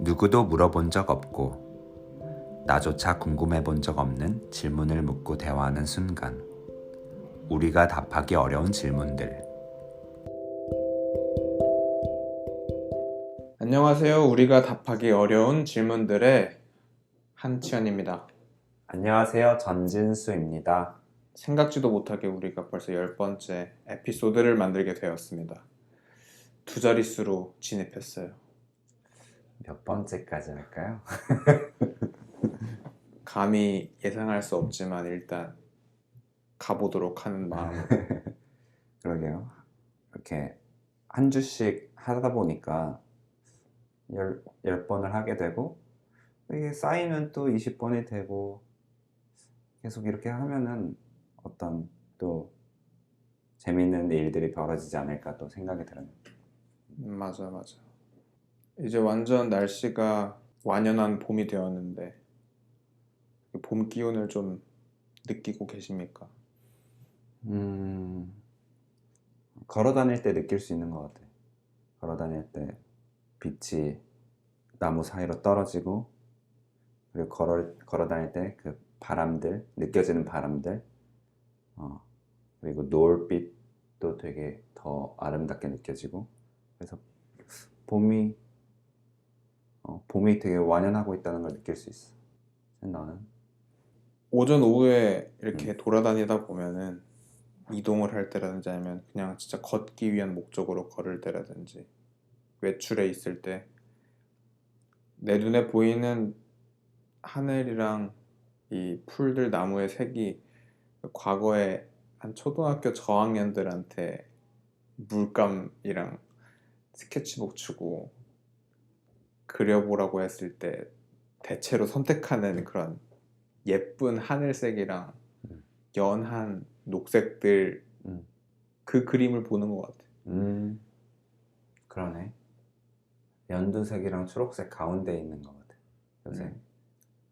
누구도 물어본 적 없고 나조차 궁금해 본 적 없는 질문을 묻고 대화하는 순간, 우리가 답하기 어려운 질문들. 안녕하세요. 우리가 답하기 어려운 질문들의 한치현입니다. 안녕하세요, 전진수입니다. 생각지도 못하게 우리가 벌써 10번째 에피소드를 만들게 되었습니다. 두 자릿수로 진입했어요. 몇 번째까지 할까요? 감히 예상할 수 없지만 일단 가보도록 하는 마음으로. 그러게요. 이렇게 한 주씩 하다 보니까 10번을 하게 되고, 이게 쌓이면 또 20번이 되고, 계속 이렇게 하면은 어떤 또 재밌는 일들이 벌어지지 않을까 또 생각이 들어요. 맞아. 이제 완전 날씨가 완연한 봄이 되었는데 봄 기운을 좀 느끼고 계십니까? 걸어 다닐 때 느낄 수 있는 것 같아요. 걸어 다닐 때 빛이 나무 사이로 떨어지고, 그리고 걸어 다닐 때 그 바람들, 느껴지는 바람들, 그리고 노을빛도 되게 더 아름답게 느껴지고, 그래서 봄이 되게 완연하고 있다는 걸 느낄 수 있어. 너는? 오전 오후에 이렇게 돌아다니다 보면은 이동을 할 때라든지 아니면 그냥 진짜 걷기 위한 목적으로 걸을 때라든지 외출에 있을 때 내 눈에 보이는 하늘이랑 이 풀들 나무의 색이 과거에 한 초등학교 저학년들한테 물감이랑 스케치북 주고 그려보라고 했을 때 대체로 선택하는 그런 예쁜 하늘색이랑 연한 녹색들, 그 그림을 보는 것 같아. 그러네. 연두색이랑 초록색 가운데 있는 것 같아, 요새.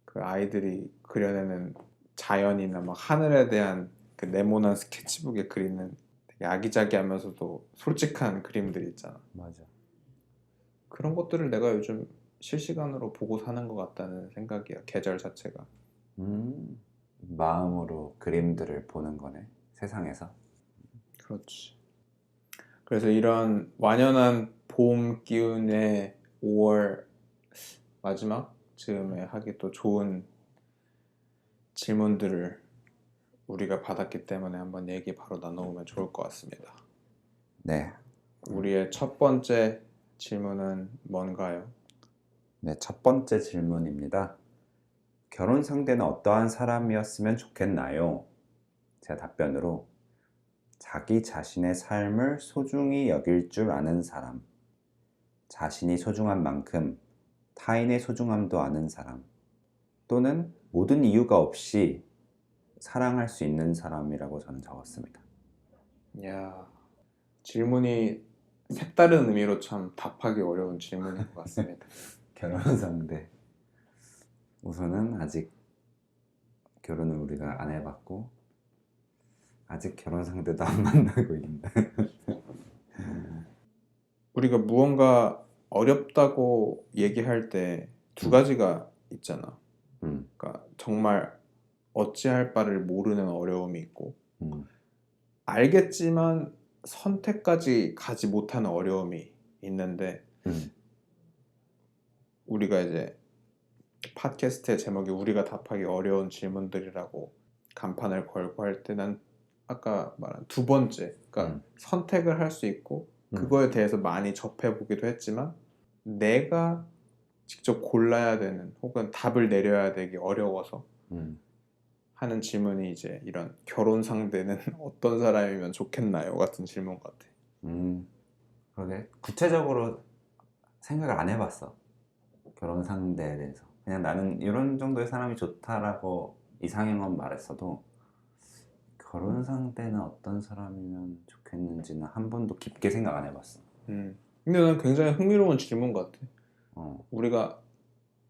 그 아이들이 그려내는 자연이나 막 하늘에 대한 그 네모난 스케치북에 그리는 되게 아기자기하면서도 솔직한 그림들 있잖아. 맞아. 그런 것들을 내가 요즘 실시간으로 보고 사는 것 같다는 생각이야. 계절 자체가. 마음으로 그림들을 보는 거네, 세상에서. 그렇지. 그래서 이런 완연한 봄 기운의 5월 마지막 즈음에 하기 또 좋은 질문들을 우리가 받았기 때문에 한번 얘기 바로 나눠보면 좋을 것 같습니다. 네. 우리의 첫 번째 질문은 뭔가요? 네, 첫 번째 질문입니다. 결혼 상대는 어떠한 사람이었으면 좋겠나요? 제 답변으로, 자기 자신의 삶을 소중히 여길 줄 아는 사람, 자신이 소중한 만큼 타인의 소중함도 아는 사람, 또는 모든 이유가 없이 사랑할 수 있는 사람이라고 저는 적었습니다. 야, 질문이 색다른 의미로 참 답하기 어려운 질문인 것 같습니다. 결혼 상대. 우선은 아직 결혼을 우리가 안 해봤고, 아직 결혼 상대도 안 만나고 있는데. 우리가 무언가 어렵다고 얘기할 때 두 가지가 있잖아. 그러니까 정말 어찌할 바를 모르는 어려움이 있고 알겠지만 선택까지 가지 못하는 어려움이 있는데 우리가 이제 팟캐스트의 제목이 우리가 답하기 어려운 질문들이라고 간판을 걸고 할 때는 아까 말한 두 번째, 그러니까 선택을 할 수 있고 그거에 대해서 많이 접해보기도 했지만 내가 직접 골라야 되는 혹은 답을 내려야 되기 어려워서 하는 질문이 이제 이런 결혼 상대는 어떤 사람이면 좋겠나요? 같은 질문 같아. 그러게 구체적으로 생각을 안 해봤어. 결혼 상대에 대해서. 그냥 나는 이런 정도의 사람이 좋다라고 이상형은 말했어도 결혼 상대는 어떤 사람이면 좋겠는지는 한 번도 깊게 생각 안 해봤어. 근데 난 굉장히 흥미로운 질문 같아. 우리가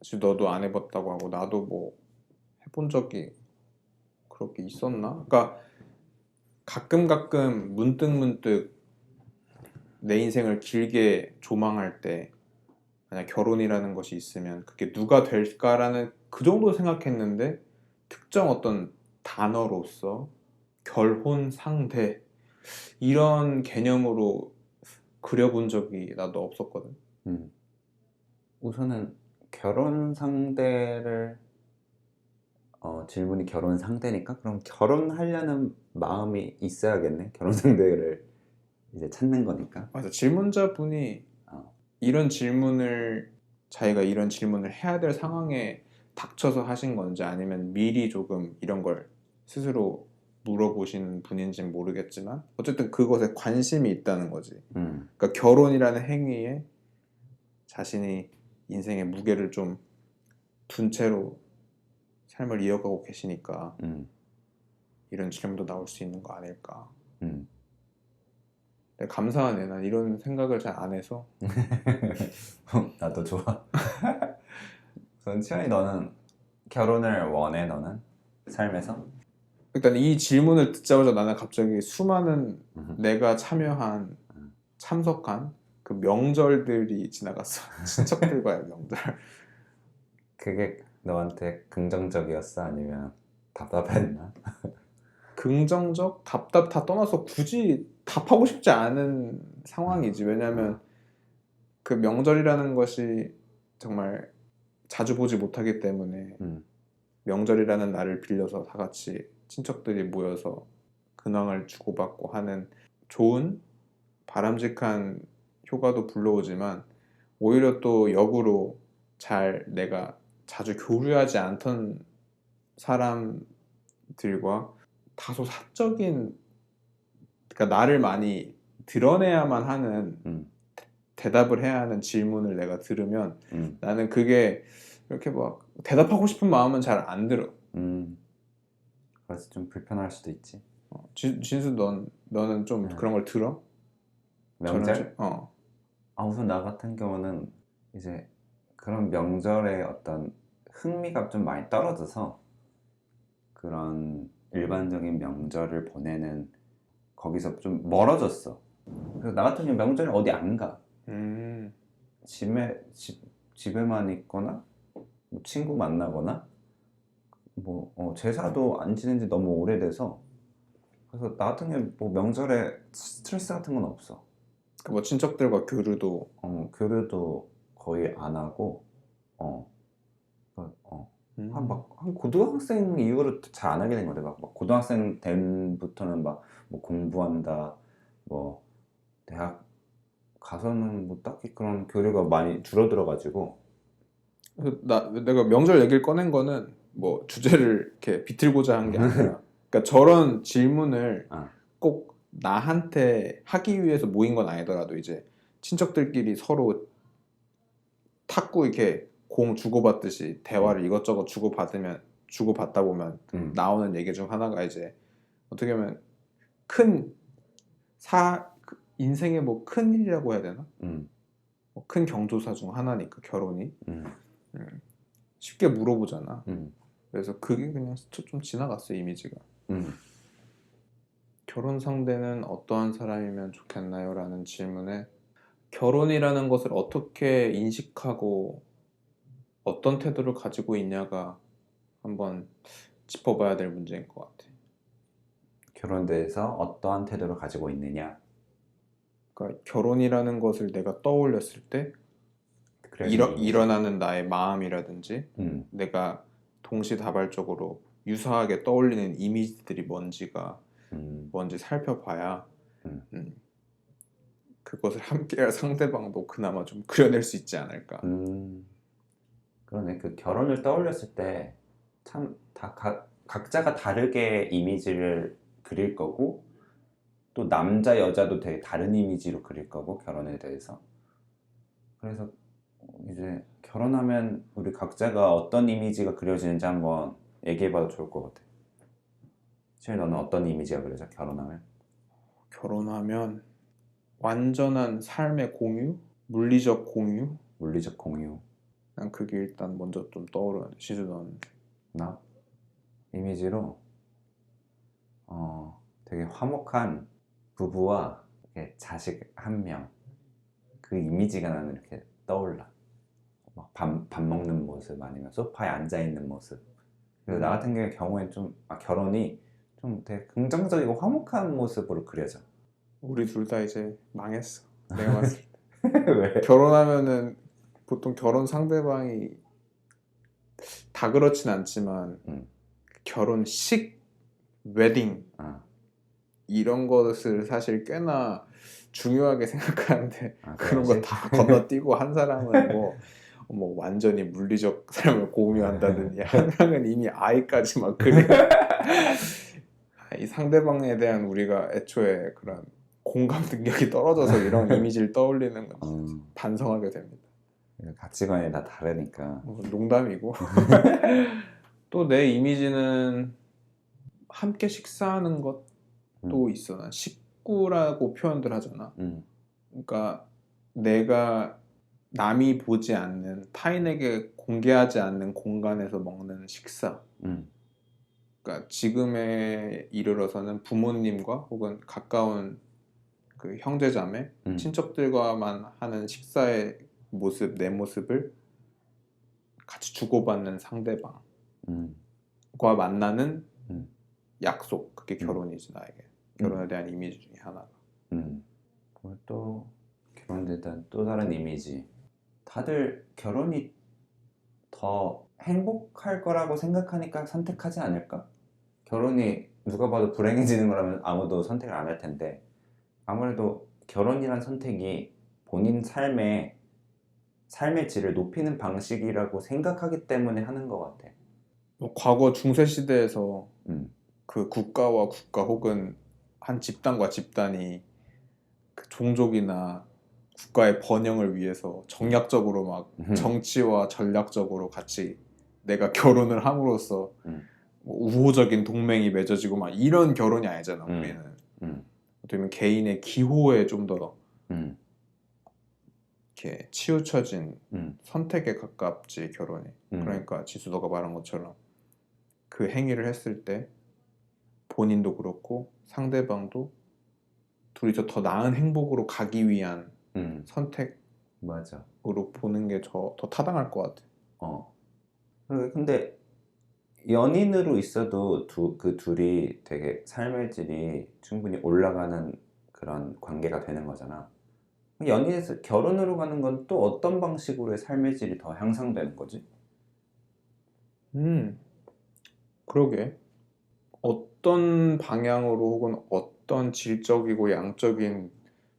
지금 너도 안 해봤다고 하고 나도 뭐 해본 적이 그렇게 있었나? 그러니까 가끔 문득 내 인생을 길게 조망할 때 만약 결혼이라는 것이 있으면 그게 누가 될까라는 그 정도 생각했는데 특정 어떤 단어로서 결혼 상대 이런 개념으로 그려본 적이 나도 없었거든. 우선은 결혼 상대를 질문이 결혼 상대니까 그럼 결혼하려는 마음이 있어야겠네. 결혼 상대를 이제 찾는 거니까. 맞아. 질문자분이 어, 이런 질문을 자기가 이런 질문을 해야 될 상황에 닥쳐서 하신 건지 아니면 미리 조금 이런 걸 스스로 물어보신 분인지는 모르겠지만 어쨌든 그것에 관심이 있다는 거지. 그러니까 결혼이라는 행위에 자신이 인생의 무게를 좀 둔 채로 삶을 이어가고 계시니까 음, 이런 질문도 나올 수 있는 거 아닐까. 음. 근데 감사하네. 난 이런 생각을 잘 안 해서. 나도 좋아. 우선 치현이 너는 결혼을 원해 너는 삶에서? 일단 이 질문을 듣자마자 나는 갑자기 수많은 음, 내가 참여한 참석한 그 명절들이 지나갔어. 친척들과의 명절. 그게 너한테 긍정적이었어? 아니면 답답했나? 긍정적, 답답 다 떠나서 굳이 답하고 싶지 않은 상황이지. 왜냐하면 그 명절이라는 것이 정말 자주 보지 못하기 때문에 음, 명절이라는 날을 빌려서 다 같이 친척들이 모여서 근황을 주고받고 하는 좋은 바람직한 효과도 불러오지만 오히려 또 역으로 잘 내가 자주 교류하지 않던 사람들과 다소 사적인 그러니까 나를 많이 드러내야만 하는 음, 대답을 해야 하는 질문을 내가 들으면 음, 나는 그게 이렇게 막 대답하고 싶은 마음은 잘 안 들어. 음. 그래서 좀 불편할 수도 있지. 진수 너는 좀 음. 그런 걸 들어? 저런 명절? 우선 나 같은 경우는 이제 그런 명절에 어떤 흥미가 좀 많이 떨어져서 그런 일반적인 명절을 보내는 거기서 좀 멀어졌어. 그래서 나 같은 경우 명절에 어디 안 가. 음, 집에만 있거나 뭐 친구 만나거나 뭐 제사도 안 지낸 지 너무 오래돼서 그래서 나 같은 경우 뭐 명절에 스트레스 같은 건 없어. 그 뭐 친척들과 교류도 교류도 거의 안 하고 어, 음, 한 고등학생 이후로 잘 안 하게 된 것 같아. 막 고등학생 때부터는 막 뭐 공부한다, 뭐 대학 가서는 뭐 딱히 그런 교류가 많이 줄어들어가지고. 그래서 내가 명절 얘기를 꺼낸 거는 뭐 주제를 이렇게 비틀고자 한 게 아니라 그러니까 저런 질문을 아, 꼭 나한테 하기 위해서 모인 건 아니더라도 이제 친척들끼리 서로 탁구 이렇게 공 주고받듯이 대화를 이것저것 주고받다 보면 음, 나오는 얘기 중 하나가 이제 어떻게 보면 큰 인생의 뭐 큰 일이라고 해야 되나? 음, 뭐큰 경조사 중 하나니까 결혼이 음, 음, 쉽게 물어보잖아. 음, 그래서 그게 그냥 스쳐 좀 지나갔어 이미지가. 음. 결혼 상대는 어떠한 사람이면 좋겠나요? 라는 질문에 결혼이라는 것을 어떻게 인식하고 어떤 태도를 가지고 있냐가 한번 짚어봐야 될 문제인 것 같아. 결혼에 대해서 어떠한 태도를 가지고 있느냐. 그러니까 결혼이라는 것을 내가 떠올렸을 때 그려진 이미지. 일어나는 나의 마음이라든지 음, 내가 동시다발적으로 유사하게 떠올리는 이미지들이 음, 뭔지 살펴봐야 음, 음, 그것을 함께할 상대방도 그나마 좀 그려낼 수 있지 않을까. 음. 그러네. 그 결혼을 떠올렸을 때 참 다 각자가 다르게 이미지를 그릴 거고 또 남자 여자도 되게 다른 이미지로 그릴 거고 결혼에 대해서. 그래서 이제 결혼하면 우리 각자가 어떤 이미지가 그려지는지 한번 얘기해봐도 좋을 것 같아. 실히 너는 어떤 이미지가 그려져 결혼하면? 결혼하면 완전한 삶의 공유, 물리적 공유. 물리적 공유. 난 그게 일단 먼저 좀 떠오르는데 시즈 넌 나 이미지로 되게 화목한 부부와 이렇게 자식 한 명. 그 이미지가 나는 이렇게 떠올라. 밥 먹는 모습 아니면 소파에 앉아 있는 모습. 그래서 나 같은 경우에는 좀 결혼이 좀 되게 긍정적이고 화목한 모습으로 그려져. 우리 둘 다 이제 망했어. 내가 봤을 때. 왜? 결혼하면은 보통 결혼 상대방이 다 그렇진 않지만 음. 결혼식, 웨딩 아, 이런 것을 사실 꽤나 중요하게 생각하는데 그런 거 그래야지. 다 건너뛰고 한 사람은 뭐 완전히 물리적 삶을 공유한다더니 한 명은 이미 아이까지 막 그리고 이 상대방에 대한 우리가 애초에 그런 공감 능력이 떨어져서 이런 이미지를 떠올리는 건 음, 반성하게 됩니다. 가치관이 다 다르니까. 농담이고 또 내 이미지는 함께 식사하는 것도 있어. 난 식구라고 표현들 하잖아. 음, 그러니까 내가 남이 보지 않는 타인에게 공개하지 않는 공간에서 먹는 식사. 음, 그러니까 지금에 이르러서는 부모님과 혹은 가까운 그 형제자매, 친척들과만 하는 식사의 모습, 내 모습을 같이 주고받는 상대방과 음, 만나는 음, 약속. 그게 결혼이지 나에게. 결혼에 대한 이미지 중에 하나가. 그리고 또 결혼에 대한 또 다른 이미지. 다들 결혼이 더 행복할 거라고 생각하니까 선택하지 않을까? 결혼이 누가 봐도 불행해지는 거라면 아무도 선택을 안 할 텐데 아무래도 결혼이란 선택이 본인 삶의 질을 높이는 방식이라고 생각하기 때문에 하는 것 같아. 뭐 과거 중세 시대에서 음, 그 국가와 국가 혹은 한 집단과 집단이 그 종족이나 국가의 번영을 위해서 정략적으로 막 정치와 전략적으로 같이 내가 결혼을 함으로써 뭐 우호적인 동맹이 맺어지고 막 이런 결혼이 아니잖아. 우리는 어떻게 보면 개인의 기호에 좀 더 이렇게 치우쳐진 선택에 가깝지 결혼이. 그러니까 지수도가 말한 것처럼 그 행위를 했을 때 본인도 그렇고 상대방도 둘이서 더 나은 행복으로 가기 위한 선택으로 맞아. 보는 게 더 타당할 것 같아. 근데 연인으로 있어도 그 둘이 되게 삶의 질이 충분히 올라가는 그런 관계가 되는 거잖아. 연인에서 결혼으로 가는 건 또 어떤 방식으로의 삶의 질이 더 향상되는 거지? 그러게. 어떤 방향으로 혹은 어떤 질적이고 양적인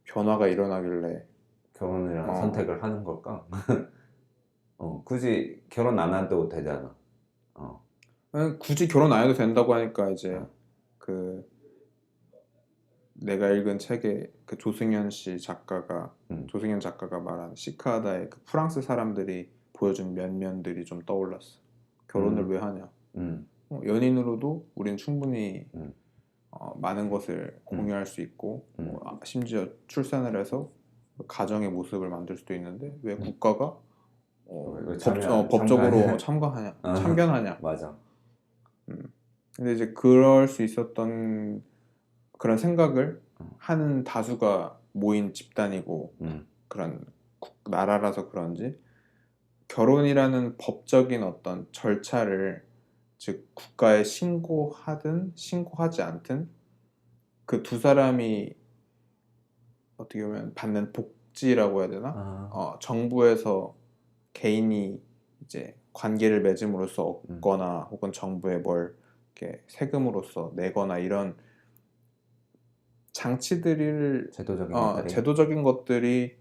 변화가 일어나길래 결혼이라는 선택을 하는 걸까? 굳이 결혼 안 해도 되잖아. 굳이 결혼 안 해도 된다고 하니까 이제 어. 그 내가 읽은 책에 그 조승현 작가가 말한 시카다의 그 프랑스 사람들이 보여준 면면들이 좀 떠올랐어. 결혼을 왜 하냐? 연인으로도 우린 충분히 많은 것을 공유할 수 있고 심지어 출산을 해서 가정의 모습을 만들 수도 있는데 왜 국가가 왜 법적으로 참견하냐? 맞아. 근데 이제 그럴 수 있었던 그런 생각을 하는 다수가 모인 집단이고 그런 나라라서 그런지 결혼이라는 법적인 어떤 절차를 즉 국가에 신고하든 신고하지 않든 그 두 사람이 어떻게 보면 받는 복지라고 해야 되나? 정부에서 개인이 이제 관계를 맺음으로써 얻거나 혹은 정부에 뭘 이렇게 세금으로서 내거나 이런 장치들을 제도적인 것들이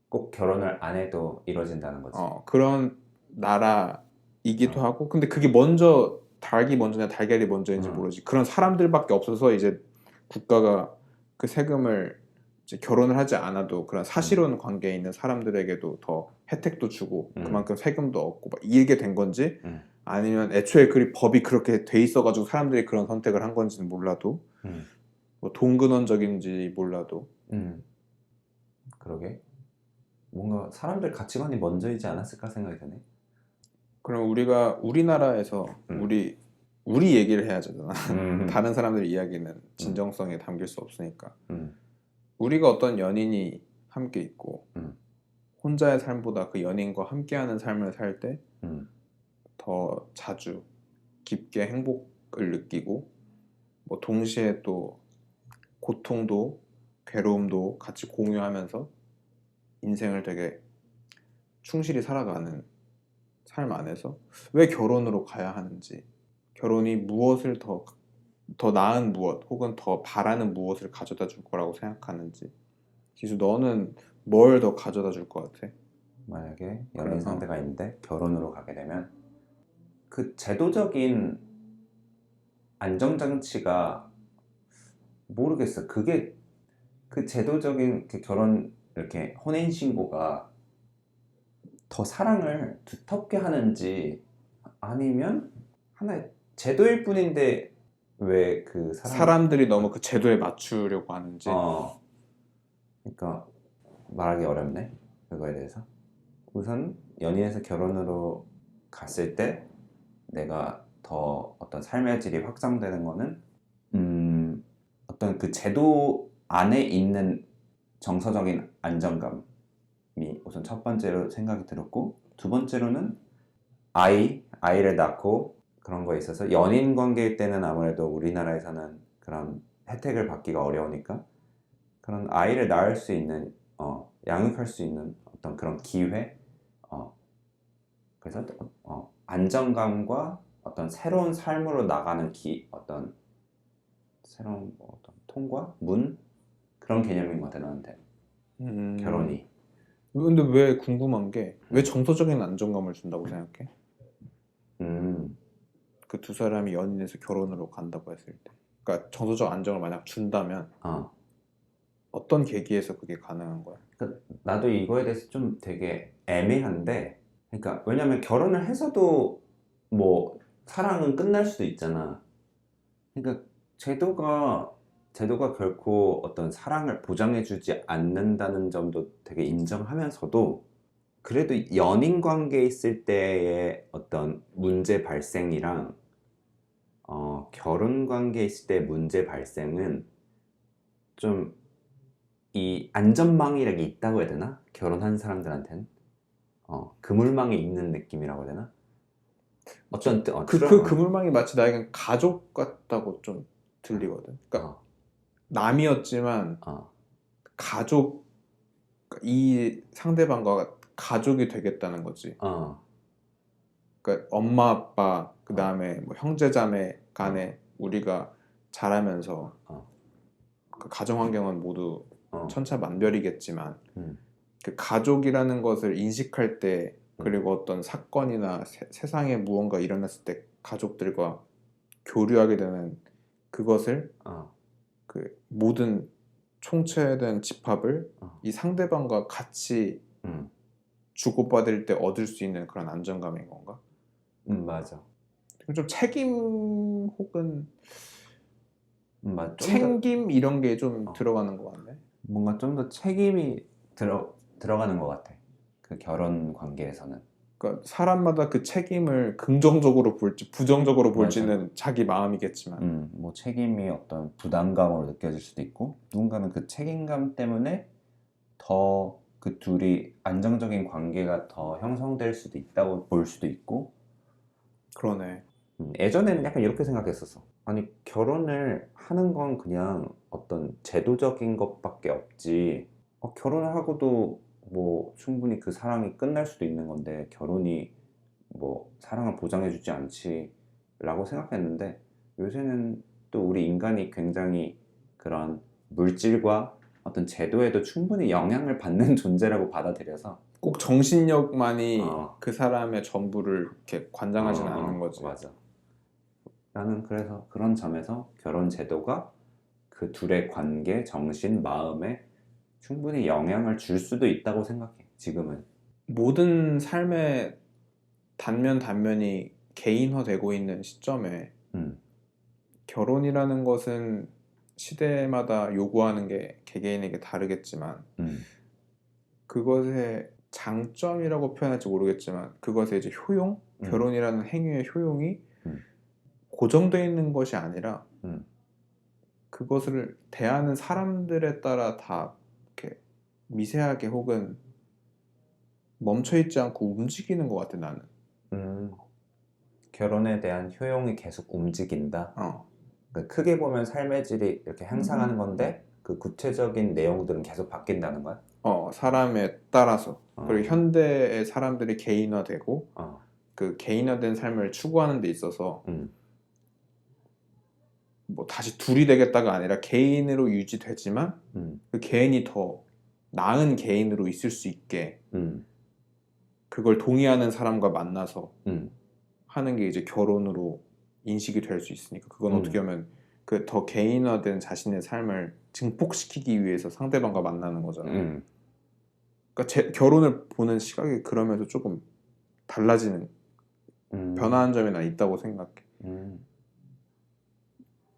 꼭 결혼을 안 해도 이루어진다는 거지. 그런 나라이기도 하고 근데 그게 닭이 먼저냐 달걀이 먼저인지 모르지 그런 사람들밖에 없어서 이제 국가가 그 세금을 이제 결혼을 하지 않아도 그런 사실혼 관계에 있는 사람들에게도 더 혜택도 주고 그만큼 세금도 얻고 막 이게 된 건지 아니면 애초에 법이 그렇게 돼 있어가지고 사람들이 그런 선택을 한 건지는 몰라도 뭐 동근원적인지 몰라도 그러게. 뭔가 사람들 가치관이 먼저이지 않았을까 생각이 드네. 그럼 우리나라에서 우리 얘기를 해야 되잖아. 다른 사람들 이야기는 진정성에 담길 수 없으니까. 우리가 어떤 연인이 함께 있고 혼자의 삶보다 그 연인과 함께하는 삶을 살 때 더 음, 자주 깊게 행복을 느끼고 뭐 동시에 또 고통도 괴로움도 같이 공유하면서 인생을 되게 충실히 살아가는 삶 안에서 왜 결혼으로 가야 하는지, 결혼이 무엇을 더 나은 무엇 혹은 더 바라는 무엇을 가져다 줄 거라고 생각하는지. 기수, 너는 뭘 더 가져다 줄 것 같아? 만약에 그래, 연인 상대가 있는데 결혼으로 가게 되면 그 제도적인 안정장치가 모르겠어. 그게 그 제도적인 그 결혼 이렇게 혼인 신고가 더 사랑을 두텁게 하는지 아니면 하나의 제도일 뿐인데 왜 그 사람 사람들이 너무 그 제도에 맞추려고 하는지. 어 그러니까 말하기 어렵네 그거에 대해서 우선 연인에서 결혼으로 갔을 때 내가 더 어떤 삶의 질이 확장되는 거는 어떤 그 제도 안에 있는 정서적인 안정감이 우선 첫 번째로 생각이 들었고 두 번째로는 아이를 낳고 그런 거에 있어서 연인 관계일 때는 아무래도 우리나라에서는 그런 혜택을 받기가 어려우니까 그런 아이를 낳을 수 있는 양육할 수 있는 어떤 그런 기회 어, 그래서 안정감과 어떤 새로운 삶으로 나가는 어떤 새로운 어떤 통과 문 그런 개념인 것 같아 나한테 음, 결혼이 근데 왜 궁금한 게 왜 음, 정서적인 안정감을 준다고 생각해? 음, 그 두 사람이 연인에서 결혼으로 간다고 했을 때. 그러니까 정서적 안정을 만약 준다면 어. 어떤 계기에서 그게 가능한 거야? 그러니까 나도 이거에 대해서 좀 되게 애매한데, 그러니까 왜냐면 결혼을 해서도 뭐 사랑은 끝날 수도 있잖아. 그러니까 제도가 결코 어떤 사랑을 보장해주지 않는다는 점도 되게 인정하면서도 그래도 연인 관계에 있을 때의 어떤 문제 발생이랑 결혼 관계에 있을 때 문제 발생은 좀 이 안전망이라는 게 있다고 해야 되나? 결혼한 사람들한테는 그물망에 있는 느낌이라고 해야 되나? 어떤 뜻, 그 그물망이 마치 나에겐 가족 같다고 좀 들리거든. 그러니까 어, 남이었지만 어, 가족, 이 상대방과 가족이 되겠다는 거지. 어, 그러니까 엄마, 아빠, 그 어, 다음에 뭐 형제자매 어, 간에 우리가 자라면서 어, 그 가정 환경은 모두 어, 천차만별이겠지만 음, 그 가족이라는 것을 인식할 때 음, 그리고 어떤 사건이나 세상에 무언가 일어났을 때 가족들과 교류하게 되는 그것을 어, 그 모든 총체된 집합을 어, 이 상대방과 같이 음, 주고받을 때 얻을 수 있는 그런 안정감인 건가? 맞아. 좀 책임 혹은 좀 더, 챙김 이런 게 좀 어, 들어가는 것 같네. 뭔가 좀 더 책임이 들어가는 것 같아. 그 결혼 관계에서는. 그러니까 사람마다 그 책임을 긍정적으로 볼지 부정적으로 맞아. 볼지는 자기 마음이겠지만 뭐 책임이 어떤 부담감으로 느껴질 수도 있고, 누군가는 그 책임감 때문에 더 그 둘이 안정적인 관계가 더 형성될 수도 있다고 볼 수도 있고, 그러네. 예전에는 약간 이렇게 생각했었어. 아니, 결혼을 하는 건 그냥 어떤 제도적인 것밖에 없지. 결혼을 하고도 뭐 충분히 그 사랑이 끝날 수도 있는 건데, 결혼이 뭐 사랑을 보장해주지 않지. 라고 생각했는데, 요새는 또 우리 인간이 굉장히 그런 물질과 어떤 제도에도 충분히 영향을 받는 존재라고 받아들여서, 꼭 정신력만이 어, 그 사람의 전부를 이렇게 관장하지는 않는 거지. 맞아. 나는 그래서 그런 점에서 결혼 제도가 그 둘의 관계, 정신, 마음에 충분히 영향을 줄 수도 있다고 생각해, 지금은. 모든 삶의 단면 단면이 개인화되고 있는 시점에 음, 결혼이라는 것은 시대마다 요구하는 게 개개인에게 다르겠지만 음, 그것의 장점이라고 표현할지 모르겠지만 그것의 이제 효용, 음, 결혼이라는 행위의 효용이 음, 고정되어 있는 것이 아니라 음, 그것을 대하는 사람들에 따라 다 이렇게 미세하게 혹은 멈춰있지 않고 움직이는 것 같아 나는. 결혼에 대한 효용이 계속 움직인다. 그러니까 크게 보면 삶의 질이 이렇게 향상하는 건데 그 구체적인 내용들은 계속 바뀐다는 거야? 사람에 따라서. 그리고 어. 현대의 사람들이 개인화되고 어. 그 개인화된 삶을 추구하는 데 있어서 음. 뭐 다시 둘이 되겠다가 아니라 개인으로 유지되지만 그 개인이 더 나은 개인으로 있을 수 있게 그걸 동의하는 사람과 만나서 하는 게 이제 결혼으로 인식이 될 수 있으니까 그건 어떻게 보면 그 더 개인화된 자신의 삶을 증폭시키기 위해서 상대방과 만나는 거잖아. 그러니까 결혼을 보는 시각이 그러면서 조금 달라지는 변화한 점이 난 있다고 생각해.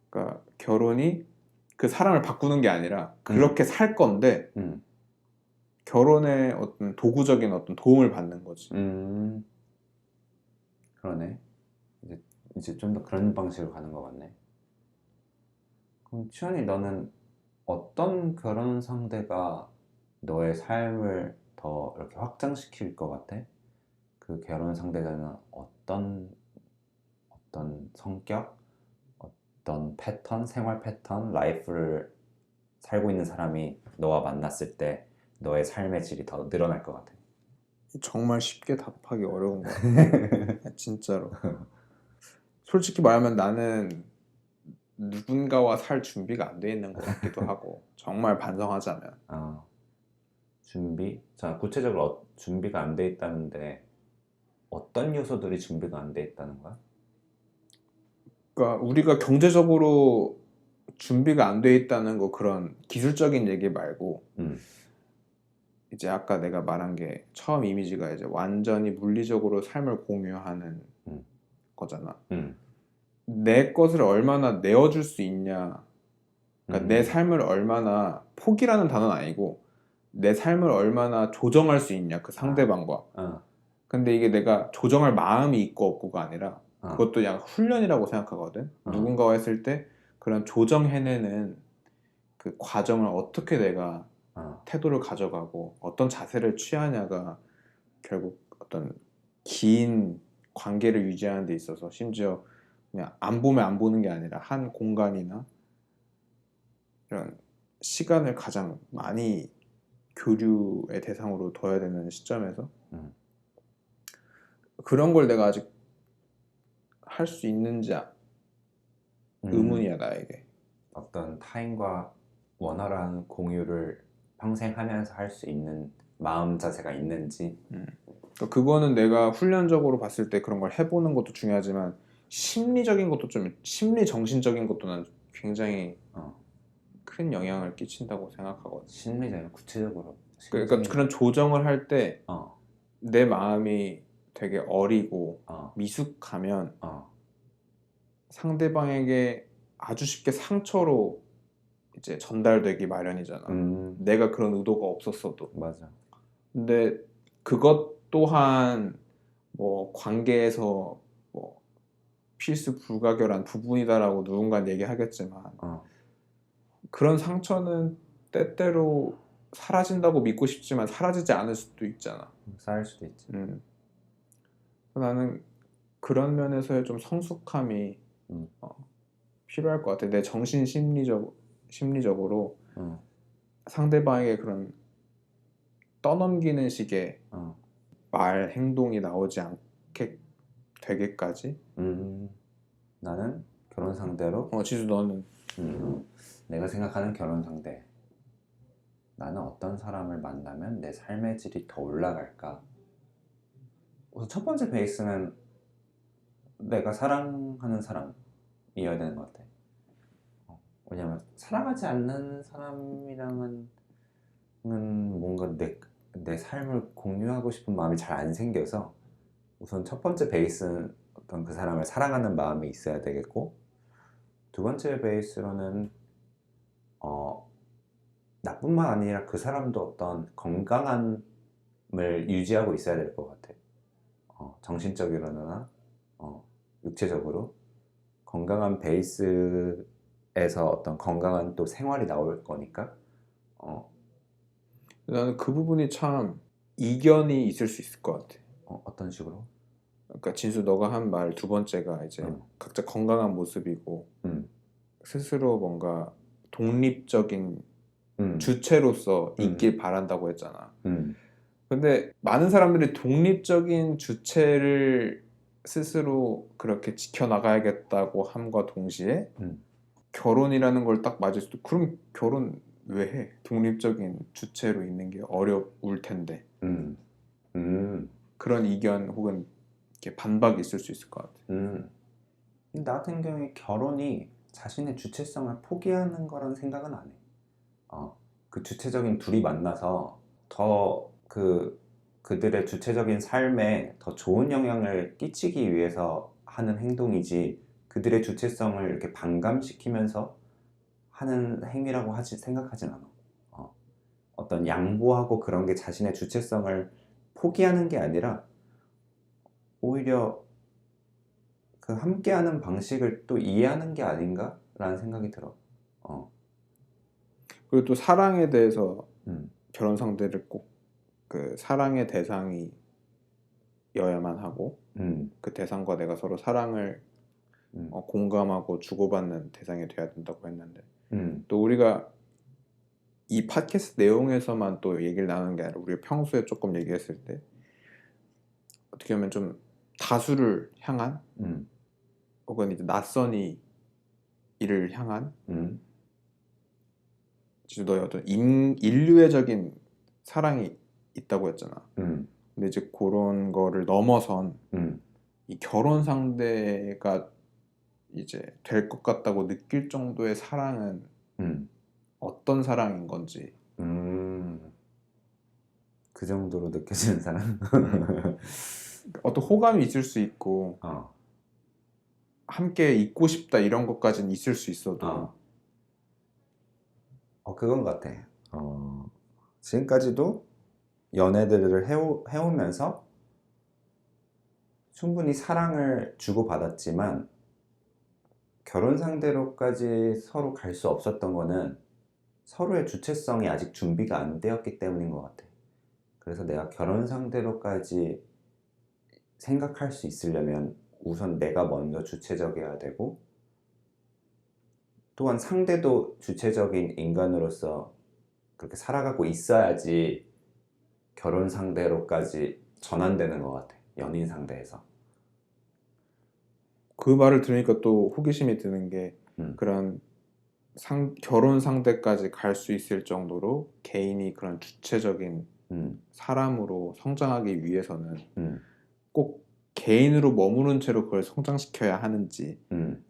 그러니까 결혼이 그 사람을 바꾸는 게 아니라 그렇게 살 건데 결혼의 어떤 도구적인 어떤 도움을 받는 거지. 그러네. 이제 좀 더 그런 방식으로 가는 것 같네. 그럼 치현이 너는 어떤 결혼 상대가 너의 삶을 더 이렇게 확장시킬 것 같아? 그 결혼 상대자는 어떤 성격, 어떤 패턴, 생활 패턴, 라이프를 살고 있는 사람이 너와 만났을 때 너의 삶의 질이 더 늘어날 것 같아. 정말 쉽게 답하기 어려운 것 같아. 진짜로. 솔직히 말하면 나는 누군가와 살 준비가 안 돼 있는 것 같기도 하고 정말 반성하자면 준비? 자, 구체적으로 준비가 안 돼 있다는데 어떤 요소들이 준비가 안 돼 있다는 거야? 그러니까 우리가 경제적으로 준비가 안 돼 있다는 거 그런 기술적인 얘기 말고 이제 아까 내가 말한 게 처음 이미지가 이제 완전히 물리적으로 삶을 공유하는 거잖아. 내 것을 얼마나 내어줄 수 있냐. 그러니까 내 삶을 얼마나 포기라는 단어는 아니고 내 삶을 얼마나 조정할 수 있냐 그 상대방과. 근데 이게 내가 조정할 마음이 있고 없고가 아니라 그것도 약간 훈련이라고 생각하거든. 누군가와 했을 때 그런 조정해내는 그 과정을 어떻게 내가 태도를 가져가고 어떤 자세를 취하냐가 결국 어떤 긴 관계를 유지하는 데 있어서 심지어 그냥 안 보면 안 보는 게 아니라 한 공간이나 이런 시간을 가장 많이 교류의 대상으로 둬야 되는 시점에서 그런 걸 내가 아직 할 수 있는지 의문이야 나에게. 어떤 타인과 원활한 공유를 평생 하면서 할 수 있는 마음 자세가 있는지. 그러니까 그거는 내가 훈련적으로 봤을 때 그런 걸 해보는 것도 중요하지만 심리적인 것도 좀 심리 정신적인 것도 난 굉장히 큰 영향을 끼친다고 생각하거든. 심리적인 구체적으로. 그러니까 그런 조정을 할 때 내 마음이 되게 어리고 미숙하면 상대방에게 아주 쉽게 상처로 이제 전달되기 마련이잖아. 내가 그런 의도가 없었어도. 맞아. 근데 그것 또한 뭐 관계에서 뭐 필수 불가결한 부분이다라고 누군가는 얘기하겠지만 그런 상처는 때때로 사라진다고 믿고 싶지만 사라지지 않을 수도 있잖아. 쌓일 수도 있지. 나는 그런 면에서의 좀 성숙함이 필요할 것 같아. 내 정신 심리적으로 상대방에게 그런 떠넘기는 식의 말, 행동이 나오지 않게 되게까지. 나는 결혼 상대로 지수 너는? 내가 생각하는 결혼 상대, 나는 어떤 사람을 만나면 내 삶의 질이 더 올라갈까? 우선 첫 번째 베이스는 내가 사랑하는 사람이어야 되는 것 같아. 왜냐면 사랑하지 않는 사람이랑은 뭔가 내 삶을 공유하고 싶은 마음이 잘 안 생겨서 우선 첫 번째 베이스는 어떤 그 사람을 사랑하는 마음이 있어야 되겠고, 두 번째 베이스로는 나뿐만 아니라 그 사람도 어떤 건강함을 유지하고 있어야 될 것 같아. 정신적으로나 육체적으로 건강한 베이스에서 어떤 건강한 또 생활이 나올 거니까. 나는 그 부분이 참 이견이 있을 수 있을 것 같아. 어떤 식으로? 그러니까 진수 너가 한 말 두 번째가 이제 각자 건강한 모습이고 스스로 뭔가 독립적인 주체로서 있길 바란다고 했잖아. 근데 많은 사람들이 독립적인 주체를 스스로 그렇게 지켜나가야겠다고 함과 동시에 결혼이라는 걸 딱 맞을 수도, 그럼 결혼 왜 해? 독립적인 주체로 있는 게 어려울 텐데. 그런 이견 혹은 이렇게 반박이 있을 수 있을 것 같아. 나 같은 경우에 결혼이 자신의 주체성을 포기하는 거라는 생각은 안 해. 그 주체적인 둘이 만나서 더 그들의 주체적인 삶에 더 좋은 영향을 끼치기 위해서 하는 행동이지, 그들의 주체성을 이렇게 반감시키면서 하는 행위라고 생각하진 않아. 어떤 양보하고 그런 게 자신의 주체성을 포기하는 게 아니라 오히려 그 함께하는 방식을 또 이해하는 게 아닌가라는 생각이 들어. 그리고 또 사랑에 대해서 음, 결혼 상대를 꼭 그 사랑의 대상이어야만 하고 그 대상과 내가 서로 사랑을 공감하고 주고받는 대상이 돼야 된다고 했는데 또 우리가 이 팟캐스트 내용에서만 또 얘기를 나누는 게 아니라 우리가 평소에 조금 얘기했을 때 어떻게 보면 좀 다수를 향한 혹은 이제 낯선 이를 향한 진짜 너의 어떤 인류애적인 사랑이 있다고 했잖아. 근데 이제 그런 거를 넘어선 이 결혼 상대가 이제 될 것 같다고 느낄 정도의 사랑은 어떤 사랑인 건지. 그 정도로 느껴지는 사람? 어떤 호감이 있을 수 있고 함께 있고 싶다 이런 것까지는 있을 수 있어도 그건 것 같아. 지금까지도 연애들을 해오면서 충분히 사랑을 주고받았지만 결혼 상대로까지 서로 갈 수 없었던 거는 서로의 주체성이 아직 준비가 안 되었기 때문인 것 같아. 그래서 내가 결혼 상대로까지 생각할 수 있으려면 우선 내가 먼저 주체적이어야 되고, 또한 상대도 주체적인 인간으로서 그렇게 살아가고 있어야지 결혼 상대로까지 전환되는 것 같아. 연인 상대에서. 그 말을 들으니까 또 호기심이 드는 게 그런 결혼 상대까지 갈 수 있을 정도로 개인이 그런 주체적인 사람으로 성장하기 위해서는 꼭 개인으로 머무른 채로 그걸 성장시켜야 하는지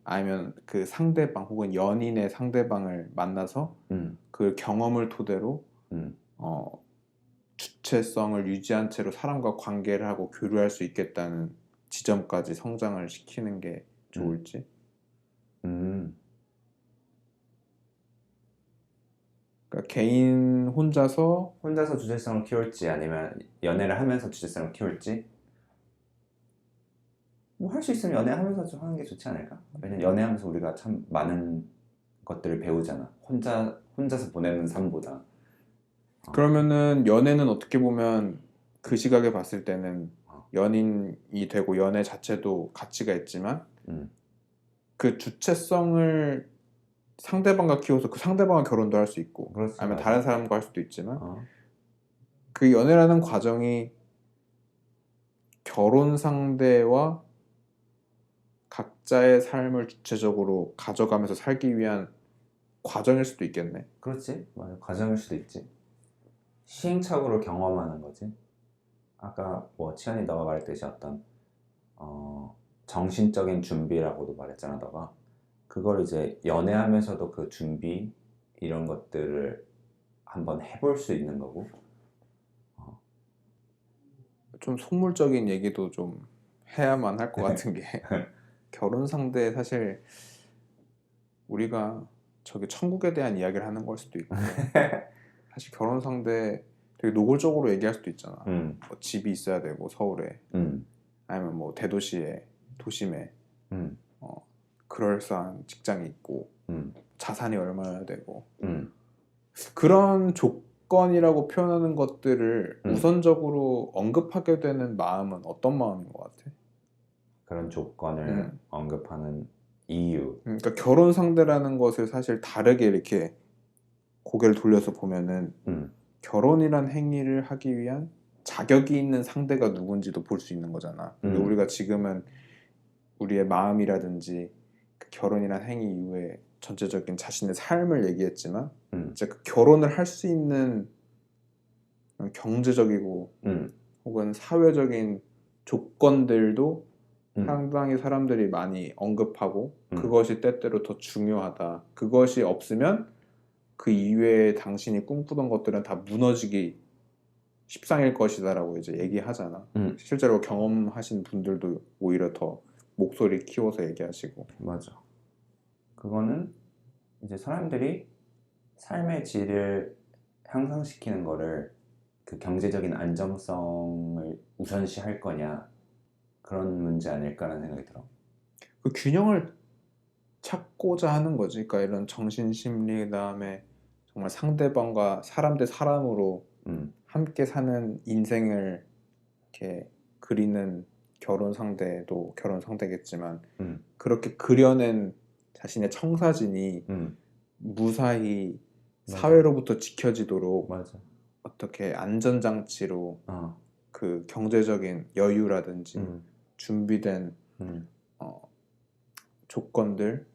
아니면 그 상대방 혹은 연인의 상대방을 만나서 그 경험을 토대로 주체성을 유지한 채로 사람과 관계를 하고 교류할 수 있겠다는 지점까지 성장을 시키는 게 좋을지. 그러니까 개인 혼자서 주체성을 키울지 아니면 연애를 하면서 주체성을 키울지, 뭐 할 수 있으면 연애하면서 좀 하는 게 좋지 않을까? 왜냐면 연애하면서 우리가 참 많은 것들을 배우잖아. 혼자서 보내는 삶보다. 그러면은 연애는 어떻게 보면 그 시각에 봤을 때는 연인이 되고 연애 자체도 가치가 있지만 그 주체성을 상대방과 키워서 그 상대방과 결혼도 할 수 있고 그렇지, 아니면 맞아. 다른 사람과 할 수도 있지만 그 연애라는 과정이 결혼 상대와 각자의 삶을 주체적으로 가져가면서 살기 위한 과정일 수도 있겠네. 그렇지, 맞아. 과정일 수도 있지. 시행착오를 경험하는 거지. 아까 뭐 치안이 너가 말했듯이 어떤 정신적인 준비라고도 말했잖아, 너가. 그걸 이제 연애하면서도 그 준비 이런 것들을 한번 해볼 수 있는 거고. 좀 속물적인 얘기도 좀 해야만 할 것 같은 게 결혼 상대 사실 우리가 저기 천국에 대한 이야기를 하는 걸 수도 있고 사실 결혼 상대 되게 노골적으로 얘기할 수도 있잖아. 뭐 집이 있어야 되고 서울에 아니면 뭐 대도시에 도심에 그럴싸한 직장이 있고 자산이 얼마나 되고 그런 조건 조건이라고 표현하는 것들을 음. 우선적으로 언급하게 되는 마음은 어떤 마음인 것 같아? 그런 조건을 음. 언급하는 이유. 그러니까 결혼 상대라는 것을 사실 다르게 이렇게 고개를 돌려서 보면은 음. 결혼이란 행위를 하기 위한 자격이 있는 상대가 누군지도 볼 수 있는 거잖아. 근데 우리가 지금은 우리의 마음이라든지 그 결혼이란 행위 이후에 전체적인 자신의 삶을 얘기했지만 이제 그 결혼을 할 수 있는 경제적이고 혹은 사회적인 조건들도 상당히 사람들이 많이 언급하고 그것이 때때로 더 중요하다. 그것이 없으면 그 이외에 당신이 꿈꾸던 것들은 다 무너지기 십상일 것이다라고 이제 얘기하잖아. 실제로 경험하신 분들도 오히려 더 목소리 키워서 얘기하시고. 맞아. 그거는 이제 사람들이 삶의 질을 향상시키는 거를 그 경제적인 안정성을 우선시할 거냐 그런 문제 아닐까라는 생각이 들어. 그 균형을 찾고자 하는 거지. 그러니까 이런 정신심리 그다음에 정말 상대방과 사람 대 사람으로 함께 사는 인생을 이렇게 그리는 결혼 상대도 결혼 상대겠지만 그렇게 그려낸 자신의 청사진이 무사히 맞아. 사회로부터 지켜지도록 맞아. 어떻게 안전장치로 어. 그 경제적인 여유라든지 준비된 조건들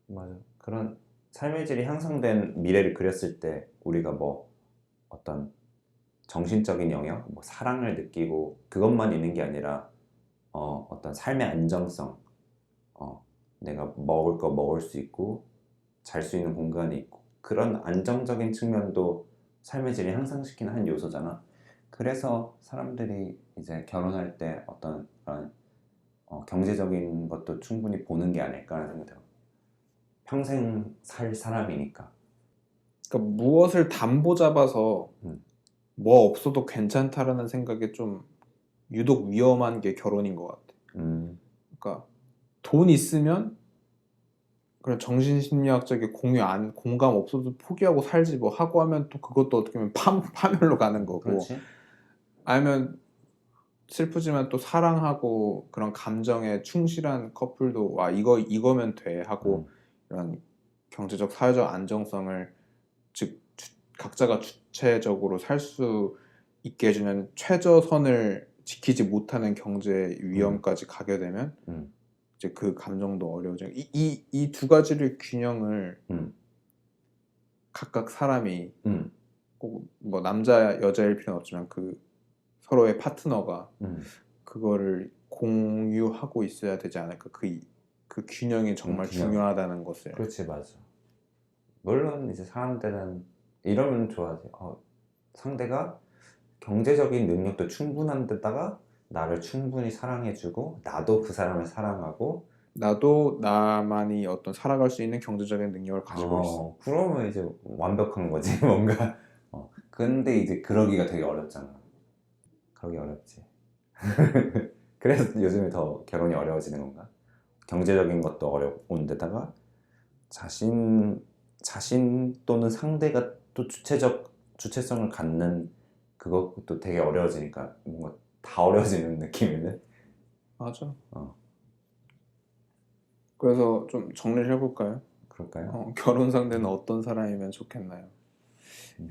맞아. 그런 삶의 질이 향상된 미래를 그렸을 때 우리가 뭐 어떤 정신적인 영역, 뭐 사랑을 느끼고 그것만 있는 게 아니라 어떤 삶의 안정성, 내가 먹을 거 먹을 수 있고 잘 수 있는 공간이 있고 그런 안정적인 측면도 삶의 질을 향상시키는 한 요소잖아. 그래서 사람들이 이제 결혼할 때 어떤 그런 경제적인 것도 충분히 보는 게 아닐까라는 생각이 들어. 평생 살 사람이니까. 그러니까 무엇을 담보 잡아서 뭐 없어도 괜찮다라는 생각이 좀 유독 위험한 게 결혼인 것 같아. 그러니까 돈 있으면 그런 정신심리학적인 공감 없어도 포기하고 살지 뭐 하고 하면 또 그것도 어떻게 보면 파멸로 가는 거고. 그렇지. 아니면 슬프지만 또 사랑하고 그런 감정에 충실한 커플도 와 이거면 돼 하고 이런 경제적 사회적 안정성을 즉 각자가 주체적으로 살 수 있게 해주는 최저선을 지키지 못하는 경제 위험까지 가게 되면 이제 그 감정도 어려워져. 이 두 가지를 균형을 각각 사람이 꼭 뭐 남자 여자일 필요는 없지만 그 서로의 파트너가 그거를 공유하고 있어야 되지 않을까. 그 균형이 정말 균형. 중요하다는 것을. 그렇지, 맞아. 물론 이제 사람들은 이러면 좋아하지. 상대가 경제적인 능력도 충분한 데다가 나를 충분히 사랑해주고 나도 그 사람을 사랑하고 나도 나만이 어떤 살아갈 수 있는 경제적인 능력을 가지고 있어. 그러면 이제 완벽한 거지 뭔가. 근데 이제 그러기가 되게 어렵잖아. 그러기 어렵지. 그래서 요즘에 더 결혼이 어려워지는 건가? 경제적인 것도 어려운 데다가 자신 또는 상대가 또 주체성을 갖는 그것도 되게 어려워지니까 뭔가 다 어려워지는 느낌이네. 맞아. 그래서 좀 정리를 해볼까요? 그럴까요? 결혼 상대는 어떤 사람이면 좋겠나요?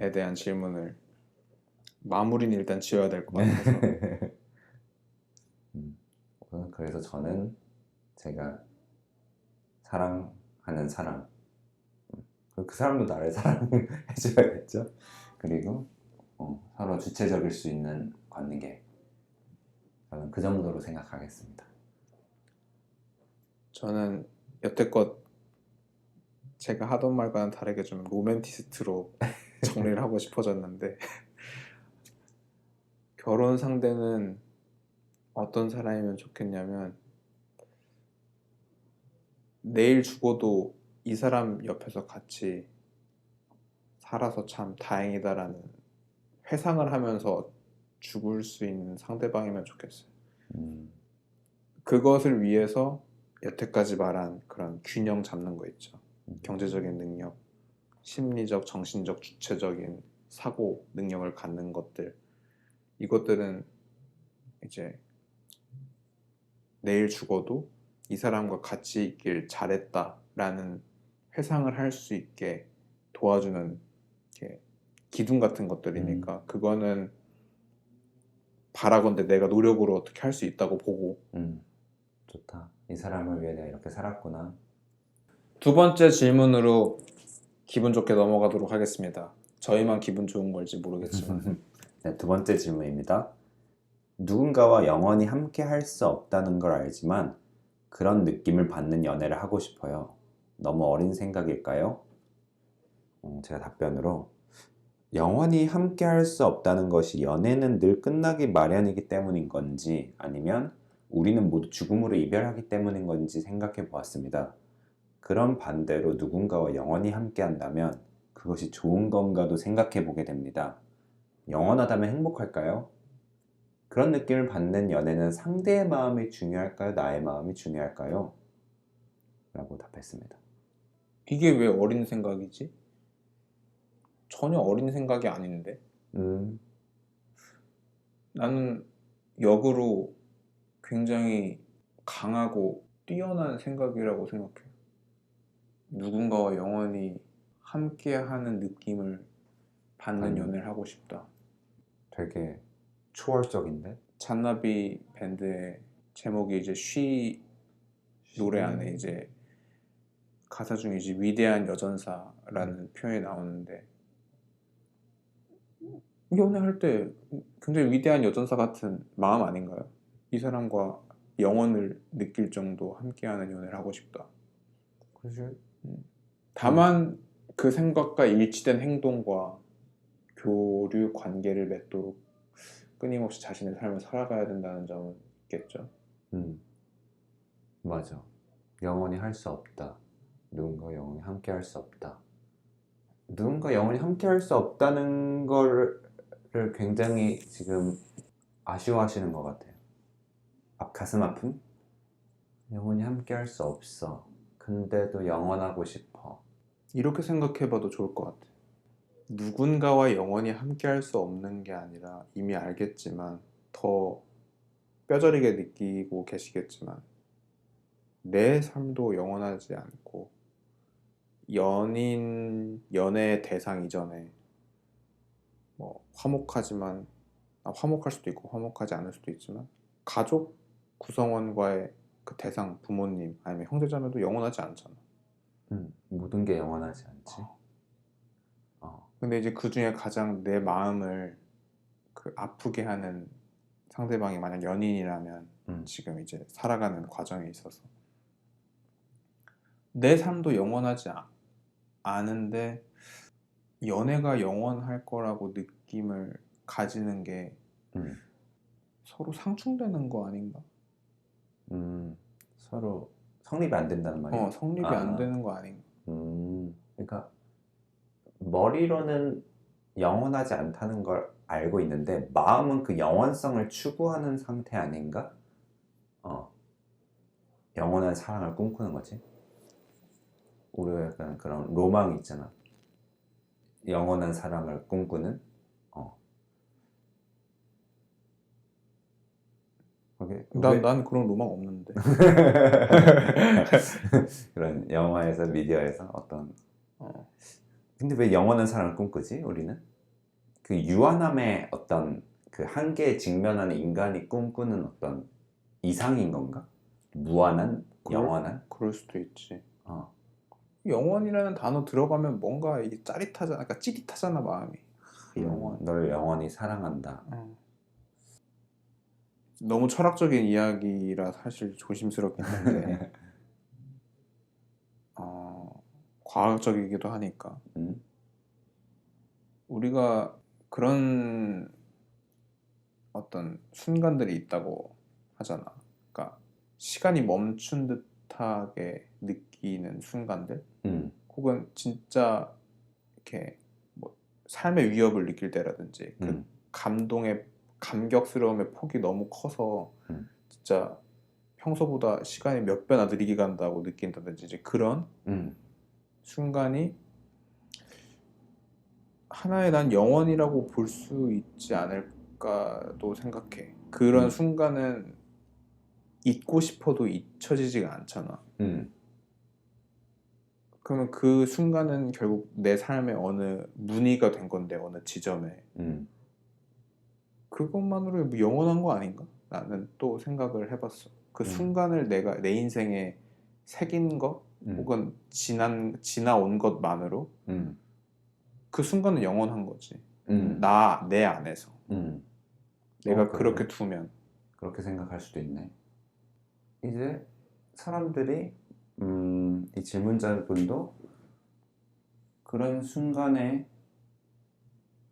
에 대한 질문을 마무리는 일단 지어야 될 것 같아서. 그래서 저는 제가 사랑하는 사람, 그리고 그 사람도 나를 사랑해줘야겠죠. 그리고 서로 주체적일 수 있는 관계, 저는 그 정도로 생각하겠습니다. 저는 여태껏 제가 하던 말과는 다르게 좀 로맨티스트로 정리를 하고 싶어졌는데 결혼 상대는 어떤 사람이면 좋겠냐면 내일 죽어도 이 사람 옆에서 같이 살아서 참 다행이다라는 회상을 하면서 죽을 수 있는 상대방이면 좋겠어요. 그것을 위해서 여태까지 말한 그런 균형 잡는 거 있죠. 경제적인 능력, 심리적, 정신적, 주체적인 사고 능력을 갖는 것들, 이것들은 이제 내일 죽어도 이 사람과 같이 있길 잘했다라는 회상을 할 수 있게 도와주는 이렇게 기둥 같은 것들이니까 그거는 바라건대 내가 노력으로 어떻게 할 수 있다고 보고. 좋다. 이 사람을 위해 내가 이렇게 살았구나. 두 번째 질문으로 기분 좋게 넘어가도록 하겠습니다. 저희만 기분 좋은 걸지 모르겠지만 네, 두 번째 질문입니다. 누군가와 영원히 함께 할 수 없다는 걸 알지만 그런 느낌을 받는 연애를 하고 싶어요. 너무 어린 생각일까요? 제가 답변으로 영원히 함께 할 수 없다는 것이 연애는 늘 끝나기 마련이기 때문인 건지 아니면 우리는 모두 죽음으로 이별하기 때문인 건지 생각해 보았습니다. 그런 반대로 누군가와 영원히 함께 한다면 그것이 좋은 건가도 생각해 보게 됩니다. 영원하다면 행복할까요? 그런 느낌을 받는 연애는 상대의 마음이 중요할까요? 나의 마음이 중요할까요? 라고 답했습니다. 이게 왜 어린 생각이지? 전혀 어린 생각이 아닌데 나는 역으로 굉장히 강하고 뛰어난 생각이라고 생각해요. 누군가와 영원히 함께하는 느낌을 받는 연애를 하고 싶다. 되게 초월적인데? 잔나비 밴드의 제목이 이제 쉬 노래 안에 이제 가사 중에 이제 위대한 여전사라는 표현이 나오는데 연애할 때 굉장히 위대한 여전사 같은 마음 아닌가요? 이 사람과 영원을 느낄 정도 함께하는 연애를 하고 싶다. 그치? 다만 그 생각과 일치된 행동과 교류 관계를 맺도록 끊임없이 자신의 삶을 살아가야 된다는 점은 있겠죠. 맞아. 영원히 할 수 없다. 누군가 영원히 함께 할 수 없다. 누군가 영원히 함께 할 수 없다는 거를 굉장히 지금 아쉬워하시는 것 같아요. 가슴 아픔? 영원히 함께 할 수 없어. 근데도 영원하고 싶어. 이렇게 생각해봐도 좋을 것 같아. 누군가와 영원히 함께할 수 없는 게 아니라 이미 알겠지만 더 뼈저리게 느끼고 계시겠지만 내 삶도 영원하지 않고 연애의 대상 이전에 뭐 화목할 수도 있고 화목하지 않을 수도 있지만 가족 구성원과의 그 대상 부모님 아니면 형제자매도 영원하지 않잖아. 모든 게 영원하지 않지. 근데 이제 그 중에 가장 내 마음을 그 아프게 하는 상대방이 만약 연인이라면 지금 이제 살아가는 과정에 있어서 내 삶도 영원하지 않은데 연애가 영원할 거라고 느낌을 가지는 게 서로 상충되는 거 아닌가? 서로 성립이 안 된다는 말이야? 성립이 안 되는 거 아닌가? 그러니까 머리로는 영원하지 않다는 걸 알고 있는데 마음은 그 영원성을 추구하는 상태 아닌가? 영원한 사랑을 꿈꾸는 거지. 우리가 약간 그런 로망이 있잖아. 영원한 사랑을 꿈꾸는. 난 그런 로망 없는데. 그런 영화에서 미디어에서 어떤 근데 왜 영원한 사랑을 꿈꾸지 우리는? 그 유한함의 어떤 그 한계에 직면하는 인간이 꿈꾸는 어떤 이상인 건가? 무한한? 영원한? 그럴 수도 있지. 영원이라는 단어 들어가면 뭔가 이게 짜릿하잖아. 그러니까 찌릿하잖아 마음이. 영원. 널 영원히 사랑한다. 너무 철학적인 이야기라 사실 조심스럽긴 한데 과학적이기도 하니까 우리가 그런 어떤 순간들이 있다고 하잖아. 그러니까 시간이 멈춘 듯하게 느끼는 순간들 혹은 진짜 이렇게 뭐 삶의 위협을 느낄 때라든지 그 감격스러움의 폭이 너무 커서 진짜 평소보다 시간이 몇 배나 느리게 간다고 느낀다든지 이제 그런 순간이 하나의 난 영원이라고 볼 수 있지 않을까도 생각해. 그런 순간은 잊고 싶어도 잊혀지지가 않잖아. 그러면 그 순간은 결국 내 삶의 어느 문의가 된 건데, 어느 지점에. 그것만으로 뭐 영원한 거 아닌가? 나는 또 생각을 해봤어. 그 순간을 내가 내 인생에 새긴 것, 혹은 지나온 것만으로 그 순간은 영원한 거지. 내 안에서. 내가 그래. 그렇게 두면. 그렇게 생각할 수도 있네. 이제 사람들이 이 질문자분도 그런 순간에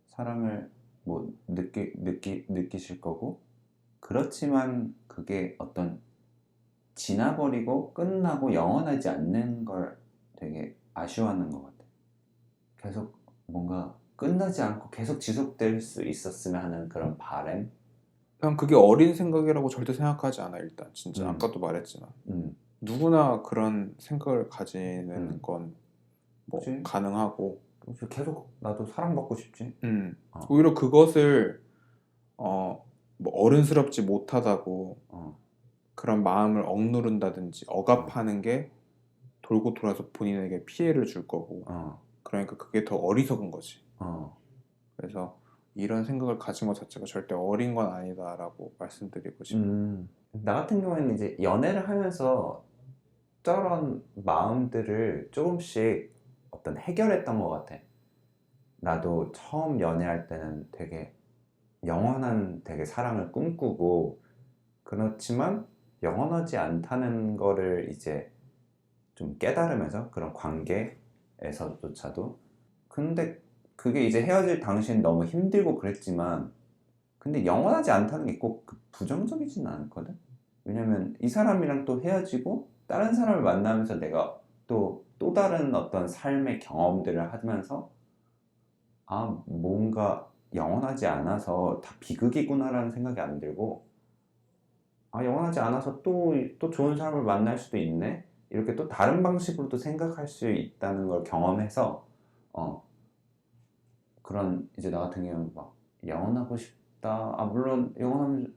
사랑을 뭐 느끼실 거고, 그렇지만 그게 어떤 지나버리고 끝나고 영원하지 않는 걸 되게 아쉬워하는 것 같아. 계속 뭔가 끝나지 않고 계속 지속될 수 있었으면 하는 그런 바람. 난 그게 어린 생각이라고 절대 생각하지 않아. 일단 진짜 아까도 말했지만 누구나 그런 생각을 가지는 건 뭐 그치? 가능하고, 계속 나도 사랑받고 싶지. 오히려 그것을 뭐 어른스럽지 못하다고 그런 마음을 억누른다든지 억압하는 게 돌고 돌아서 본인에게 피해를 줄 거고, 그러니까 그게 더 어리석은 거지. 그래서 이런 생각을 가진 것 자체가 절대 어린 건 아니다라고 말씀드리고 싶어요. 나 같은 경우에는 이제 연애를 하면서 저런 마음들을 조금씩 어떤 해결했던 것 같아. 나도 처음 연애할 때는 되게 영원한 되게 사랑을 꿈꾸고, 그렇지만 영원하지 않다는 거를 이제 좀 깨달으면서, 그런 관계에서조차도. 근데 그게 이제 헤어질 당시엔 너무 힘들고 그랬지만, 근데 영원하지 않다는 게 꼭 부정적이진 않거든. 왜냐면 이 사람이랑 또 헤어지고 다른 사람을 만나면서 내가 또 다른 어떤 삶의 경험들을 하면서, 아, 뭔가 영원하지 않아서 다 비극이구나라는 생각이 안 들고, 아, 영원하지 않아서 또 좋은 사람을 만날 수도 있네, 이렇게 또 다른 방식으로도 생각할 수 있다는 걸 경험해서, 그런 이제 나 같은 경우는 막 영원하고 싶다, 아 물론 영원하면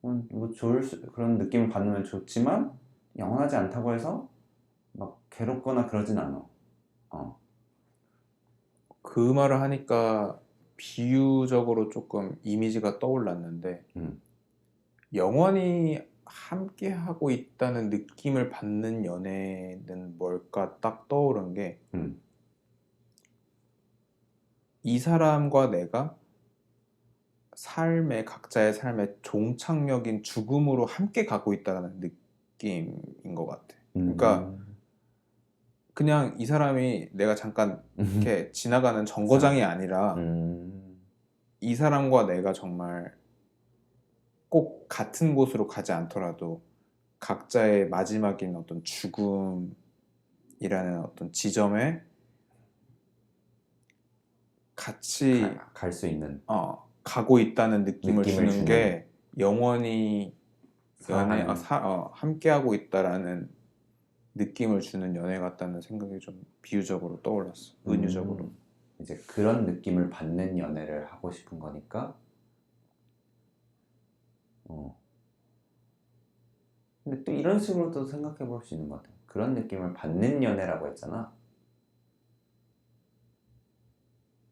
뭐 그런 느낌을 받으면 좋지만, 영원하지 않다고 해서 막 괴롭거나 그러진 않아. 그 말을 하니까 비유적으로 조금 이미지가 떠올랐는데, 영원히 함께 하고 있다는 느낌을 받는 연애는 뭘까 딱 떠오른 게, 이 사람과 내가 각자의 삶의 종착역인 죽음으로 함께 가고 있다는 느낌인 것 같아. 그러니까 그냥 이 사람이 내가 잠깐 이렇게 지나가는 정거장이 아니라, 이 사람과 내가 정말 꼭 같은 곳으로 가지 않더라도 각자의 마지막인 어떤 죽음이라는 어떤 지점에 같이 갈 수 있는 가고 있다는 느낌을 느낌을 주는 게 영원히 함께하고 있다라는 느낌을 주는 연애 같다는 생각이 좀 비유적으로 떠올랐어. 은유적으로. 이제 그런 느낌을 받는 연애를 하고 싶은 거니까. 근데 또 이런 식으로도 생각해 볼 수 있는 것 같아. 그런 느낌을 받는 연애라고 했잖아.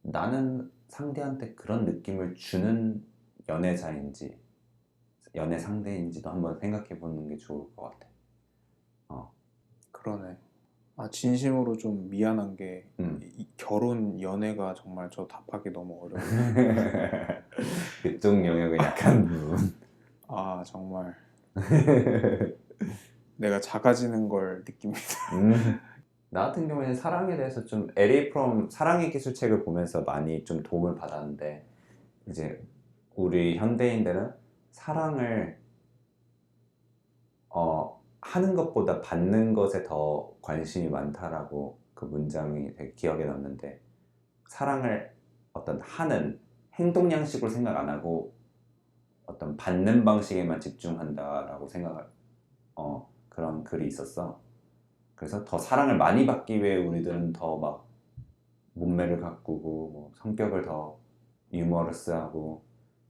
나는 상대한테 그런 느낌을 주는 연애자인지 연애 상대인지도 한번 생각해 보는 게 좋을 것 같아. 그러네. 진심으로 좀 미안한 게, 이 결혼 연애가 정말 저 답하기 너무 어려워요. 그쪽 영역은 약한 부분. 정말 내가 작아지는 걸 느낍니다. 나 같은 경우에는 사랑에 대해서 좀 LA 프롬 사랑의 기술책을 보면서 많이 좀 도움을 받았는데, 이제 우리 현대인들은 사랑을 하는 것보다 받는 것에 더 관심이 많다라고 그 문장이 되게 기억에 남는데, 사랑을 어떤 하는 행동 양식으로 생각 안 하고 어떤 받는 방식에만 집중한다라고 생각을 그런 글이 있었어. 그래서 더 사랑을 많이 받기 위해 우리들은 더 막 몸매를 가꾸고 뭐 성격을 더 유머러스하고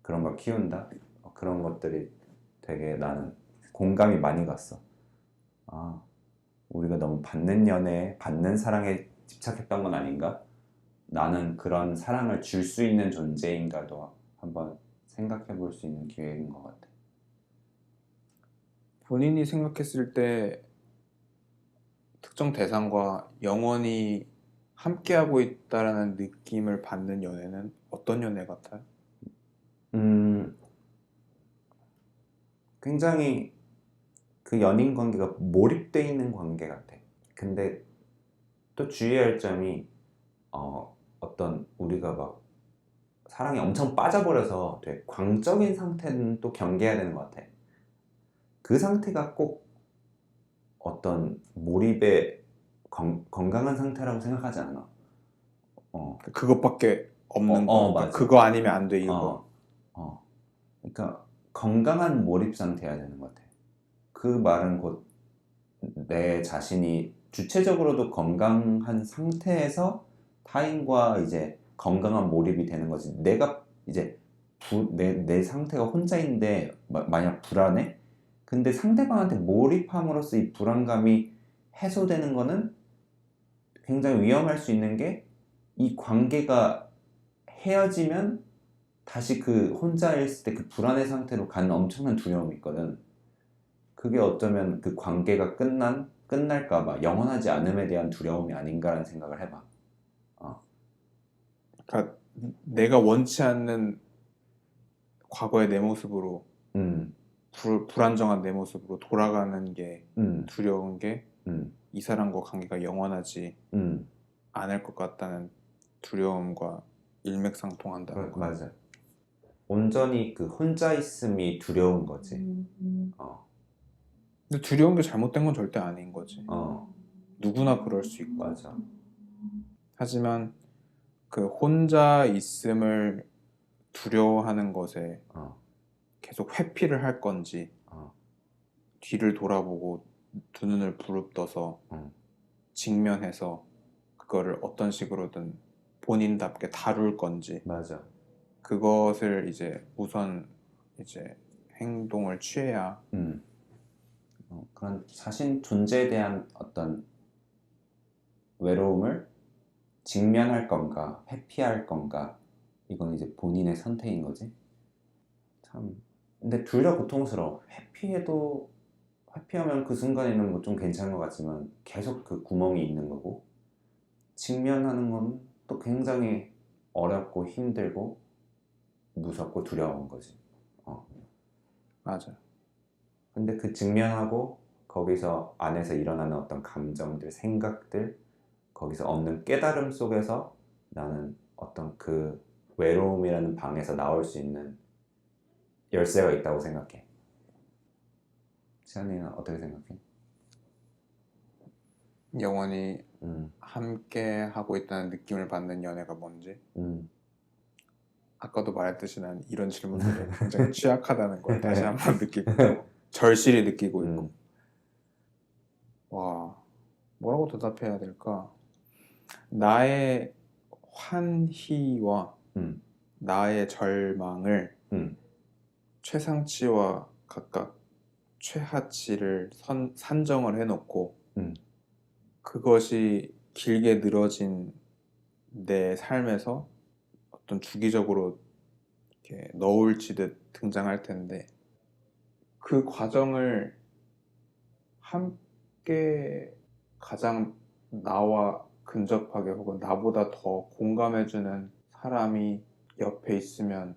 그런 걸 키운다? 그런 것들이 되게 나는 공감이 많이 갔어. 아, 우리가 너무 받는 연애에, 받는 사랑에 집착했던 건 아닌가? 나는 그런 사랑을 줄 수 있는 존재인가도 한번 생각해 볼 수 있는 기회인 것 같아. 본인이 생각했을 때 특정 대상과 영원히 함께하고 있다라는 느낌을 받는 연애는 어떤 연애 같아요? 음, 굉장히 그 연인 관계가 몰입돼 있는 관계 같아. 근데 또 주의해야 할 점이 어떤 우리가 막 사랑에 엄청 빠져버려서 되게 광적인 상태는 또 경계해야 되는 것 같아. 그 상태가 꼭 어떤 몰입의 건강한 상태라고 생각하지 않아. 그것밖에 없는 거. 그러니까 맞아. 그거 아니면 안 돼, 이거. 그러니까 건강한 몰입 상태여야 되는 것 같아. 그 말은 곧 내 자신이 주체적으로도 건강한 상태에서 타인과 이제 건강한 몰입이 되는 거지. 내가 이제 내 상태가 혼자인데 만약 불안해? 근데 상대방한테 몰입함으로써 이 불안감이 해소되는 거는 굉장히 위험할 수 있는 게 이 관계가 헤어지면 다시 그 혼자 있을 때 그 불안의 상태로 가는 엄청난 두려움이 있거든. 그게 어쩌면 그 관계가 끝날까 봐 영원하지 않음에 대한 두려움이 아닌가라는 생각을 해봐. 그러니까 내가 원치 않는 과거의 내 모습으로 음, 불안정한 내 모습으로 돌아가는 게 음, 두려운 게 이 음, 사람과 관계가 영원하지 음. 않을 것 같다는 두려움과 일맥상통한다는 거야. 맞아. 온전히 그 혼자 있음이 두려운 거지. 어, 근데 두려운 게 잘못된 건 절대 아닌 거지. 어, 누구나 그럴 수 있고. 맞아. 하지만 그 혼자 있음을 두려워하는 것에 어, 계속 회피를 할 건지 어, 뒤를 돌아보고 두 눈을 부릅떠서 어, 직면해서 그거를 어떤 식으로든 본인답게 다룰 건지 맞아. 그것을 이제 우선 이제 행동을 취해야. 그런 자신 존재에 대한 어떤 외로움을 직면할 건가, 회피할 건가, 이건 이제 본인의 선택인 거지. 참. 근데 둘 다 고통스러워. 회피하면 그 순간에는 뭐 좀 괜찮은 것 같지만 계속 그 구멍이 있는 거고, 직면하는 건 또 굉장히 어렵고 힘들고 무섭고 두려운 거지. 어. 맞아. 근데 그 직면하고 거기서 안에서 일어나는 어떤 감정들, 생각들, 거기서 얻는 깨달음 속에서 나는 어떤 그 외로움이라는 방에서 나올 수 있는 열쇠가 있다고 생각해. 시안이는 어떻게 생각해? 영원히 음, 함께 하고 있다는 느낌을 받는 연애가 뭔지. 음. 아까도 말했듯이 난 이런 질문들에 굉장히 취약하다는 걸 다시 한번 느끼고 있고 절실히 느끼고 있고. 와, 뭐라고 대답해야 될까? 나의 환희와 음, 나의 절망을 음, 최상치와 각각 최하치를 산정을 해놓고 음, 그것이 길게 늘어진 내 삶에서 어떤 주기적으로 이렇게 너울치듯 등장할 텐데 그 과정을 함께 가장 나와 근접하게 혹은 나보다 더 공감해주는 사람이 옆에 있으면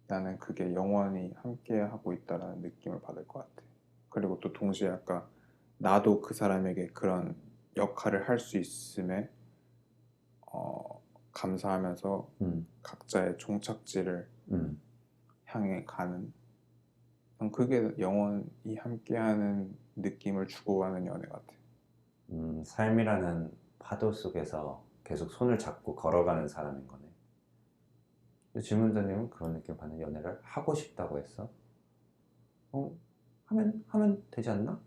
나는 그게 영원히 함께 하고 있다라는 느낌을 받을 것 같아. 그리고 또 동시에 아까 나도 그 사람에게 그런 역할을 할 수 있음에 감사하면서 음, 각자의 종착지를 음. 향해 가는, 난 그게 영원히 함께하는 느낌을 주고가는 연애 같아. 삶이라는 파도 속에서 계속 손을 잡고 걸어가는 사람인 거네. 근데 질문자님은 그런 느낌 받는 연애를 하고 싶다고 했어? 하면 되지 않나?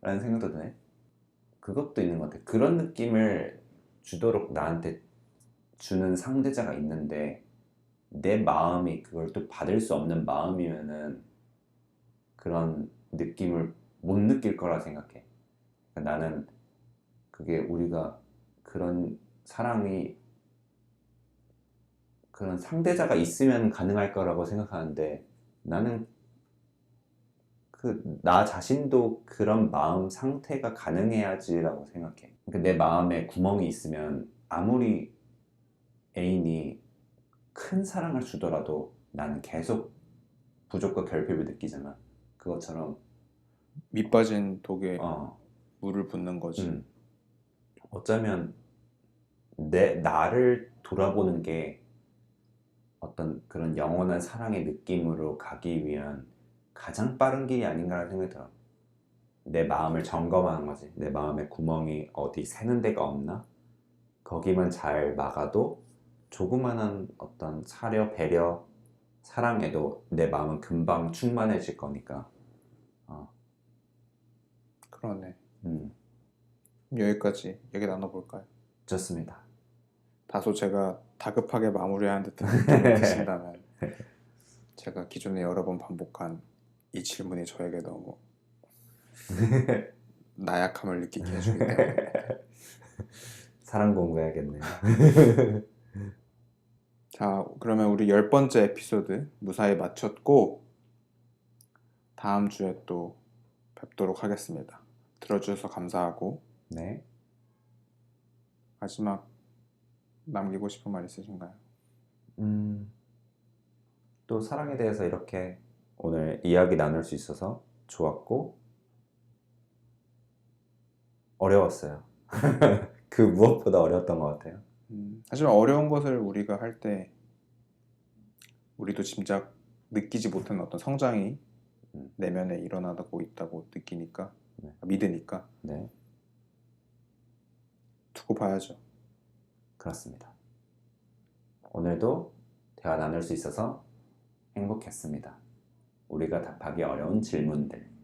라는 생각도 드네. 그것도 있는 것 같아. 그런 느낌을 주도록 나한테 주는 상대자가 있는데 내 마음이 그걸 또 받을 수 없는 마음이면은 그런 느낌을 못 느낄 거라 생각해. 그러니까 나는 그게 우리가 그런 사랑이 그런 상대자가 있으면 가능할 거라고 생각하는데 나는 그 나 자신도 그런 마음 상태가 가능해야지라고 생각해. 그러니까 내 마음에 구멍이 있으면 아무리 애인이 큰 사랑을 주더라도 나는 계속 부족과 결핍을 느끼잖아. 그것처럼 밑 빠진 독에 어, 물을 붓는 거지. 어쩌면 나를 돌아보는 게 어떤 그런 영원한 사랑의 느낌으로 가기 위한 가장 빠른 길이 아닌가라는 생각이 들어. 내 마음을 점검하는 거지. 내 마음에 구멍이 어디 새는 데가 없나? 거기만 잘 막아도 조그마한 어떤 사려, 배려, 사랑에도 내 마음은 금방 충만해질 거니까. 그러네. 음, 여기까지 얘기 나눠볼까요? 좋습니다. 다소 제가 다급하게 마무리하는 듯한 느낌이 드신다면 제가 기존에 여러 번 반복한 이 질문이 저에게 너무 나약함을 느끼게 해주기 때문에 사랑 공부해야겠네요. 자, 그러면 우리 10번째 에피소드 무사히 마쳤고 다음 주에 또 뵙도록 하겠습니다. 들어주셔서 감사하고 네. 마지막 남기고 싶은 말 있으신가요? 또 사랑에 대해서 이렇게 오늘 이야기 나눌 수 있어서 좋았고 어려웠어요. 그 무엇보다 어려웠던 것 같아요. 하지만 어려운 것을 우리가 할 때 우리도 짐작 느끼지 못한 어떤 성장이 내면에 일어나고 있다고 느끼니까 네. 믿으니까 네, 두고 봐야죠. 그렇습니다. 오늘도 대화 나눌 수 있어서 행복했습니다. 우리가 답하기 어려운 질문들.